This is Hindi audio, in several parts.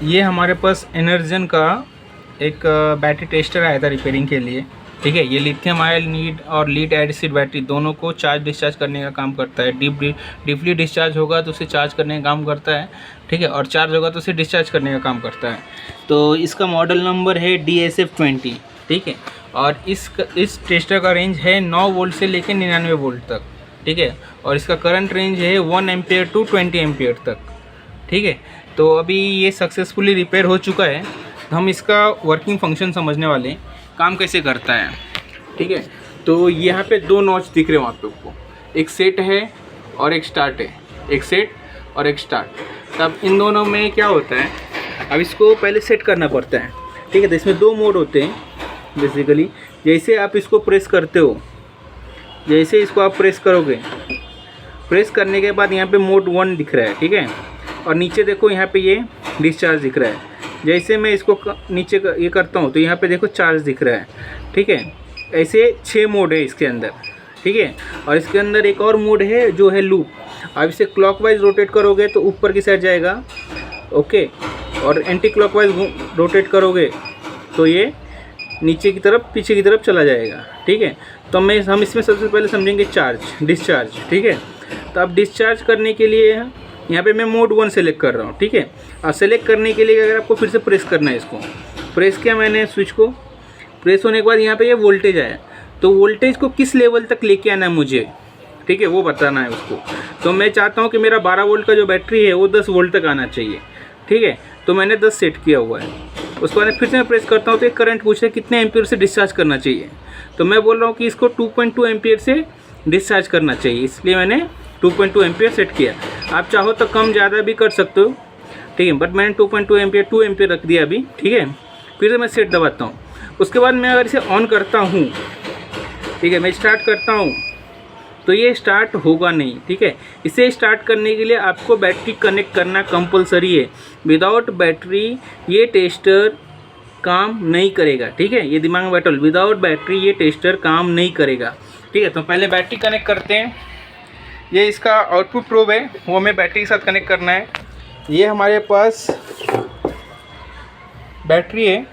ये हमारे पास एनर्जन का एक बैटरी टेस्टर आया था रिपेयरिंग के लिए। ठीक है, ये लिथियम आयन लीड और लीड एसिड बैटरी दोनों को चार्ज डिस्चार्ज करने का काम करता है। डीपली डिस्चार्ज होगा तो उसे चार्ज करने का काम करता है। ठीक है, और चार्ज होगा तो उसे डिस्चार्ज करने का काम करता है। तो इसका मॉडल नंबर है DSF20। ठीक है, और इस टेस्टर का रेंज है 9 वोल्ट से लेकर 99 वोल्ट तक। ठीक है, और इसका करंट रेंज है 1 एम्पियर टू 20 एम्पियर तक। ठीक है, तो अभी ये सक्सेसफुली रिपेयर हो चुका है। तो हम इसका वर्किंग फंक्शन समझने वाले हैं, काम कैसे करता है। ठीक है, तो यहाँ पे 2 नॉच दिख रहे हैं वहाँ पे आपको, एक सेट है और एक स्टार्ट है, एक सेट और एक स्टार्ट। तब इन दोनों में क्या होता है, अब इसको पहले सेट करना पड़ता है। ठीक है, तो इसमें 2 मोड होते हैं बेसिकली। जैसे आप इसको प्रेस करते हो, जैसे इसको आप प्रेस करोगे, प्रेस करने के बाद यहाँ पे मोड 1 दिख रहा है। ठीक है, और नीचे देखो यहाँ पे ये डिस्चार्ज दिख रहा है। जैसे मैं इसको नीचे ये करता हूँ तो यहाँ पे देखो चार्ज दिख रहा है। ठीक है, ऐसे 6 मोड है इसके अंदर। ठीक है, और इसके अंदर एक और मोड है जो है लूप। आप इसे क्लॉकवाइज रोटेट करोगे तो ऊपर की साइड जाएगा। ओके, और एंटी क्लॉकवाइज रोटेट करोगे तो ये नीचे की तरफ, पीछे की तरफ चला जाएगा। ठीक है, तो हम इसमें सबसे पहले समझेंगे डिस्चार्ज। ठीक है, तो अब डिस्चार्ज करने के लिए यहाँ पे मैं मोड 1 सेलेक्ट कर रहा हूँ। ठीक है, और सेलेक्ट करने के लिए अगर आपको फिर से प्रेस करना है, इसको प्रेस किया मैंने स्विच को, प्रेस होने के बाद यहाँ पे ये वोल्टेज आया। तो वोल्टेज को किस लेवल तक लेके आना है मुझे, ठीक है, वो बताना है उसको। तो मैं चाहता हूँ कि मेरा 12 वोल्ट का जो बैटरी है वो 10 वोल्ट तक आना चाहिए। ठीक है, तो मैंने 10 सेट किया हुआ है। उसके बाद फिर से मैं प्रेस करता हूँ तो एक करंट पूछ रहा है कितने एम्पियर से डिस्चार्ज करना चाहिए। तो मैं बोल रहा हूँ कि इसको 2.2 एम्पियर से डिस्चार्ज करना चाहिए, इसलिए मैंने 2.2 एम्पियर सेट किया। आप चाहो तो कम ज़्यादा भी कर सकते हो। ठीक है, बट मैंने 2.2 एम्पियर 2 एम्पियर रख दिया अभी। ठीक है, फिर से मैं सेट दबाता हूँ। उसके बाद मैं अगर इसे ऑन करता हूँ, ठीक है, मैं स्टार्ट करता हूँ तो ये स्टार्ट होगा नहीं। ठीक है, इसे स्टार्ट करने के लिए आपको बैटरी कनेक्ट करना कंपलसरी है। विदाउट बैटरी ये टेस्टर काम नहीं करेगा। ठीक है, ये दिमाग में बैठो, विदाउट बैटरी ये टेस्टर काम नहीं करेगा। ठीक है, तो पहले बैटरी कनेक्ट करते हैं। ये इसका आउटपुट प्रोब है, वो हमें बैटरी के साथ कनेक्ट करना है। ये हमारे पास बैटरी है।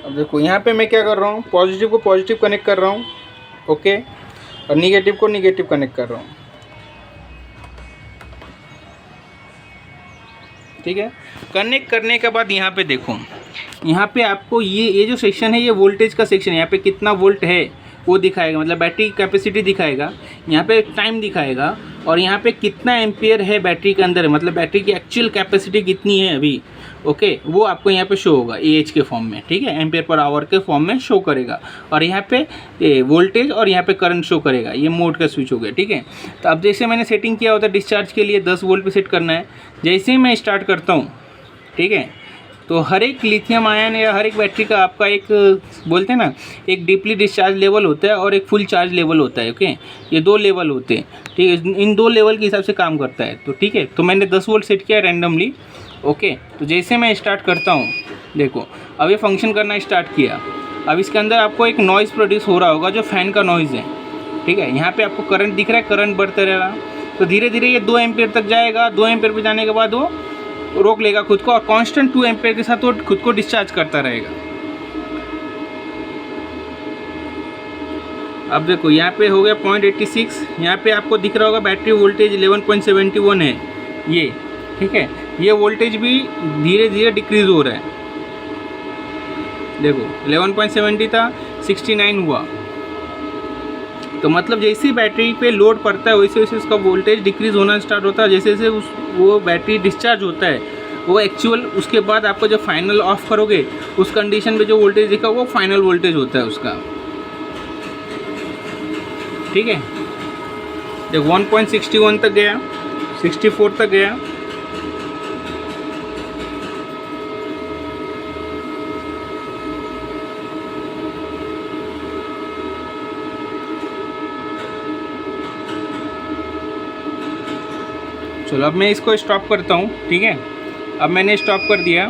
अब देखो यहाँ पे मैं क्या कर रहा हूँ, पॉजिटिव को पॉजिटिव कनेक्ट कर रहा हूँ। ओके, और निगेटिव को निगेटिव कनेक्ट कर रहा हूँ। ठीक है, कनेक्ट करने के बाद यहाँ पे देखो, यहाँ पे आपको ये जो सेक्शन है ये वोल्टेज का सेक्शन है। यहाँ पे कितना वोल्ट है वो दिखाएगा, मतलब बैटरी कैपेसिटी दिखाएगा। यहाँ पे टाइम दिखाएगा, और यहाँ पे कितना एम्पियर है बैटरी के अंदर, मतलब बैटरी की एक्चुअल कैपेसिटी कितनी है अभी। ओके, वो आपको यहाँ पे शो होगा AH के फॉर्म में। ठीक है, एम्पियर पर आवर के फॉर्म में शो करेगा, और यहाँ पे वोल्टेज और यहाँ पे करंट शो करेगा। ये मोड का स्विच हो गया। ठीक है, तो अब जैसे मैंने सेटिंग किया होता है डिस्चार्ज के लिए 10 वोल्ट पे सेट करना है। जैसे ही मैं स्टार्ट करता हूँ, ठीक है, तो हर एक लिथियम आयन या हर एक बैटरी का आपका एक बोलते हैं ना, एक डीपली डिस्चार्ज लेवल होता है और एक फुल चार्ज लेवल होता है। ओके, ये 2 लेवल होते हैं। ठीक है, इन 2 लेवल के हिसाब से काम करता है। तो ठीक है, तो मैंने 10 वोल्ट सेट किया रैंडमली। ओके, तो जैसे मैं स्टार्ट करता हूँ, देखो अब ये फंक्शन करना स्टार्ट किया। अब इसके अंदर आपको एक नॉइज़ प्रोड्यूस हो रहा होगा जो फ़ैन का नॉइज़ है। ठीक है, यहाँ पर आपको करंट दिख रहा है, करंट बढ़ता रहेगा। तो धीरे धीरे ये 2 एम्पियर तक जाएगा। 2 एम्पियर पर जाने के बाद वो रोक लेगा खुद को, और कांस्टेंट 2 एम्पियर के साथ वो खुद को डिस्चार्ज करता रहेगा। अब देखो यहाँ पे हो गया 0.86। यहाँ पे आपको दिख रहा होगा बैटरी वोल्टेज 11.71 है ये। ठीक है, ये वोल्टेज भी धीरे धीरे डिक्रीज हो रहा है। देखो 11.70 था, 69 हुआ। तो मतलब जैसे ही बैटरी पे लोड पड़ता है वैसे वैसे उसका वोल्टेज डिक्रीज़ होना स्टार्ट होता है। जैसे जैसे वो बैटरी डिस्चार्ज होता है वो एक्चुअल, उसके बाद आपको जब फाइनल ऑफ करोगे उस कंडीशन में जो वोल्टेज दिखा वो फाइनल वोल्टेज होता है उसका। ठीक है, जब 1.61 तक गया, 64 तक गया, चलो अब मैं इसको स्टॉप करता हूँ। ठीक है, अब मैंने स्टॉप कर दिया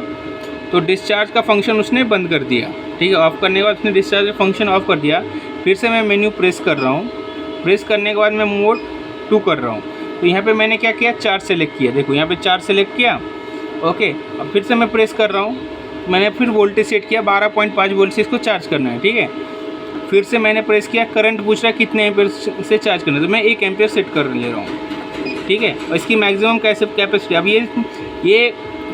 तो डिस्चार्ज का फंक्शन उसने बंद कर दिया। ठीक है, ऑफ करने के बाद उसने डिस्चार्ज का फंक्शन ऑफ कर दिया। फिर से मैं मेन्यू प्रेस कर रहा हूँ। प्रेस करने के बाद मैं मोड 2 कर रहा हूँ। तो यहाँ पे मैंने क्या किया, 4 सेलेक्ट किया। देखो यहाँ पे 4 सेलेक्ट किया। ओके, अब फिर से मैं प्रेस कर रहा हूँ। मैंने फिर वोल्टेज सेट किया 12.5 वोल्ट से इसको चार्ज करना है। ठीक है, फिर से मैंने प्रेस किया, करंट पूछ रहा है कितने एम्पेयर से चार्ज करना है, तो मैं 1 एम्पेयर सेट कर ले रहा हूँ। ठीक है, और इसकी मैक्सिमम कैपेसिटी, अब ये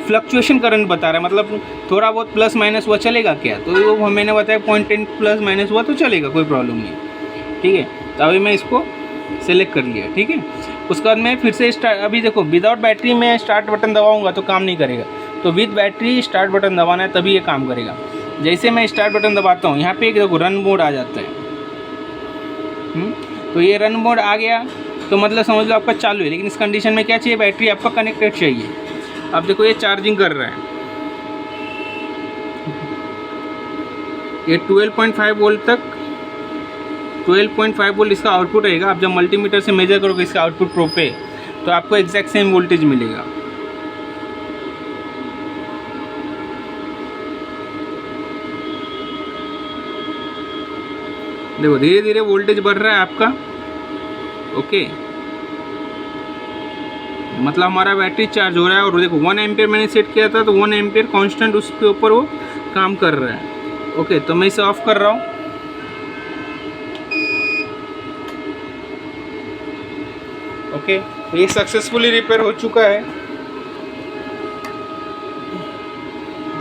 फ्लक्चुएशन करंट बता रहा है, मतलब थोड़ा बहुत प्लस माइनस हुआ चलेगा क्या, तो वो मैंने बताया 0.10 प्लस माइनस हुआ तो चलेगा, कोई प्रॉब्लम नहीं। ठीक है, तो अभी मैं इसको सेलेक्ट कर लिया। ठीक है, उसके बाद मैं फिर से अभी देखो विदाउट बैटरी में स्टार्ट बटन दबाऊंगा तो काम नहीं करेगा, तो विद बैटरी स्टार्ट बटन दबाना है तभी ये काम करेगा। जैसे मैं स्टार्ट बटन दबाता हूँ, यहाँ पे एक देखो रन मोड आ जाता है। तो ये रन मोड आ गया तो मतलब समझ लो आपका चालू है, लेकिन इस कंडीशन में क्या चाहिए, बैटरी आपका कनेक्टेड चाहिए। अब देखो ये चार्जिंग कर रहा है, ये 12.5 वोल्ट तक, 12.5 वोल्ट इसका आउटपुट रहेगा। आप जब मल्टीमीटर से मेजर करोगे इसका आउटपुट प्रो पे, तो आपको एग्जैक्ट सेम वोल्टेज मिलेगा। देखो धीरे धीरे वोल्टेज बढ़ रहा है आपका। ओके, मतलब हमारा बैटरी चार्ज हो रहा है। और देखो 1 एम्पेयर मैंने सेट किया था, तो 1 एम्पेयर कांस्टेंट उसके ऊपर वो काम कर रहा है। ओके, तो मैं इसे ऑफ कर रहा हूँ। ओके, तो ये सक्सेसफुली रिपेयर हो चुका है।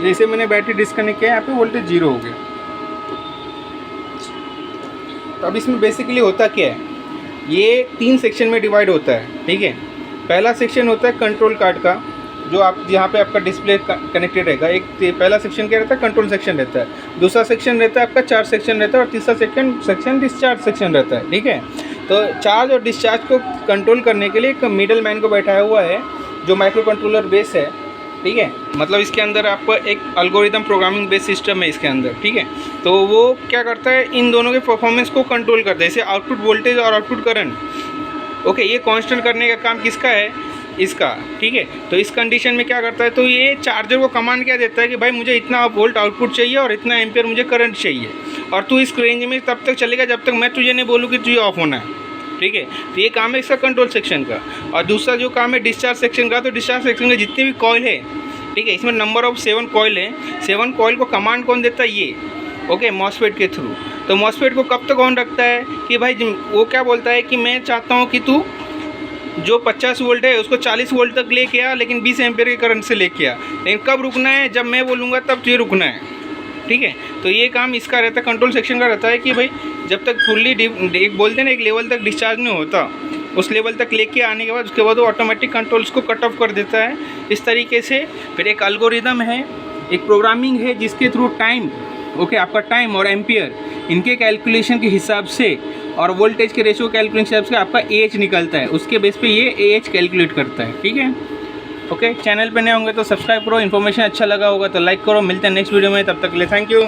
जैसे मैंने बैटरी डिस्कनेक्ट किया, यहाँ पे वोल्टेज 0 हो गया। तो अब इसमें बेसिकली होता क्या है, ये 3 सेक्शन में डिवाइड होता है। ठीक है, पहला सेक्शन होता है कंट्रोल कार्ड का, जो आप जहाँ पे आपका डिस्प्ले कनेक्टेड रहेगा। एक पहला सेक्शन क्या रहता है, कंट्रोल सेक्शन रहता है। दूसरा सेक्शन रहता है आपका चार्ज सेक्शन रहता है, और तीसरा सेक्शन डिस्चार्ज सेक्शन रहता है। ठीक है, तो चार्ज और डिस्चार्ज को कंट्रोल करने के लिए एक मिडल मैन को बैठाया हुआ है, जो माइक्रो कंट्रोलर बेस है। ठीक है, मतलब इसके अंदर आपका एक एल्गोरिथम प्रोग्रामिंग बेस सिस्टम है इसके अंदर। ठीक है, तो वो क्या करता है, इन दोनों के परफॉर्मेंस को कंट्रोल करता है, जैसे आउटपुट वोल्टेज और आउटपुट करंट। ओके, ये कांस्टेंट करने का काम किसका है, इसका। ठीक है, तो इस कंडीशन में क्या करता है, तो ये चार्जर को कमांड क्या देता है कि भाई मुझे इतना वोल्ट आउटपुट चाहिए और इतना एम्पेयर मुझे करंट चाहिए, और तू इस रेंज में तब तक चलेगा जब तक मैं तुझे नहीं बोलूँ कि तुझे ऑफ होना है। ठीक है, तो ये काम है इसका कंट्रोल सेक्शन का। और दूसरा जो काम है डिस्चार्ज सेक्शन का, तो डिस्चार्ज सेक्शन के जितने भी कॉइल है, ठीक है, इसमें नंबर ऑफ 7 कॉइल है। 7 कॉइल को कमांड कौन देता है, ये। ओके, मॉसफेट के थ्रू। तो मॉसफेट को कब तक ऑन रखता है कि भाई वो क्या बोलता है कि मैं चाहता हूँ कि तू जो 50 वोल्ट है उसको 40 वोल्ट तक लेके आ, लेकिन 20 एम्पेयर के करंट से लेके आ। लेकिन कब रुकना है, जब मैं बोलूँगा तब तुझे रुकना है। ठीक है, तो ये काम इसका रहता है, कंट्रोल सेक्शन का रहता है कि भाई जब तक फुल्ली एक बोलते हैं ना, एक लेवल तक डिस्चार्ज नहीं होता, उस लेवल तक लेके आने के बाद उसके बाद वो ऑटोमेटिक कंट्रोल उसको कट ऑफ कर देता है इस तरीके से। फिर एक एल्गोरिदम है, एक प्रोग्रामिंग है, जिसके थ्रू टाइम, ओके, आपका टाइम और एम्पियर इनके कैलकुलेशन के हिसाब से और वोल्टेज के रेशियो कैलकुलेशन के हिसाब से आपका एच निकलता है, उसके बेस पे ये एच कैलकुलेट करता है। ठीक है, ओके, चैनल पे नए होंगे तो सब्सक्राइब करो, इन्फॉर्मेशन अच्छा लगा होगा तो लाइक करो। मिलते हैं नेक्स्ट वीडियो में, तब तक के लिए थैंक यू।